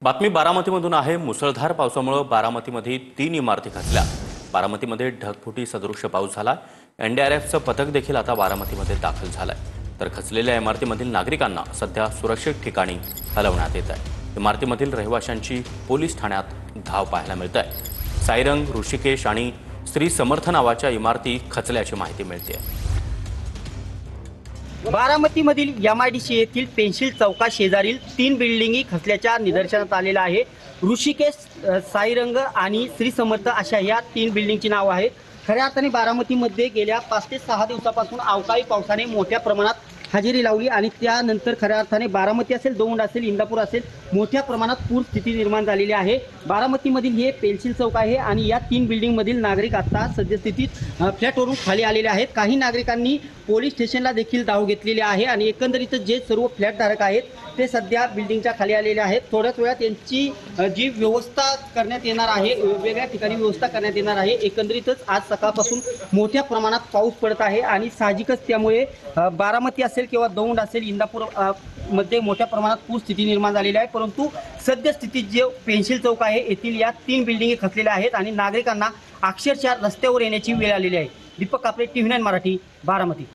बातमी बारामतीमधून आहे। मुसळधार पावसामुळे बारामतीमध्ये 3 इमारती खचल्या। बारामतीमध्ये ढगफुटी सदृश्य पाऊस झाला। एनडीआरएफचं पथक देखील आता बारामतीमध्ये दाखल झालंय। तर खचलेल्या इमारतीमधील नागरिकांना सध्या सुरक्षित ठिकाणी हलवण्यात येत आहे। इमारतीमधील रहिवाशांची पोलीस ठाण्यात धाव पाहायला मिळते आहे। साईरंग, ऋषिकेश आणि श्री समर्थ नावाच्या इमारती खचल्याची माहिती मिळते। बारामतीमधील एमआयडीसी येथील पेन्सिल चौका शेजारील 3 बिल्डिंगी खचल्याच्या निदर्शनास आलेलं आहे। ऋषिकेश, साईरंग आणि श्री समर्थ अशा या 3 बिल्डिंगची नाव आहेत। खऱ्या अर्थाने बारामतीमध्ये गेल्या 5 ते 6 दिवसापासून अवकाळी पावसाने मोठ्या प्रमाणात हजेरी लावली आणि त्यानंतर खऱ्या अर्थाने बारामती असेल, दौंड असेल, इंदापूर असेल, मोठ्या प्रमाणात पूर स्थिती निर्माण झालेली आहे। बारामतीमधील हे पेन्सिल चौक आहे आणि या 3 बिल्डिंगमधील नागरिक आता सद्यस्थितीत फ्लॅटवरून खाली आलेले आहेत। काही नागरिकांनी पोलीस स्टेशनला देखील धाव घेतलेली आहे आणि एकंदरीत जे सर्व फ्लॅटधारक आहेत ते सध्या बिल्डिंगच्या खाली आलेले आहेत। थोड्याच वेळात यांची जी व्यवस्था करण्यात येणार आहे, वेगवेगळ्या ठिकाणी व्यवस्था करण्यात येणार आहे। एकंदरीतच आज सकाळपासून मोठ्या प्रमाणात पाऊस पडत आहे आणि साहजिकच त्यामुळे बारामती असेल किंवा दौंड असेल, इंदापूर मध्ये मोठ्या प्रमाणात पूर स्थिती निर्माण झालेली आहे। परंतु सद्यस्थितीत जे पेन्सिल चौक आहे येथील या 3 बिल्डिंगी खचलेल्या आहेत आणि नागरिकांना अक्षरशः रस्त्यावर येण्याची वेळ आलेली आहे। दीपक कापरे, TV9 मराठी, बारामती।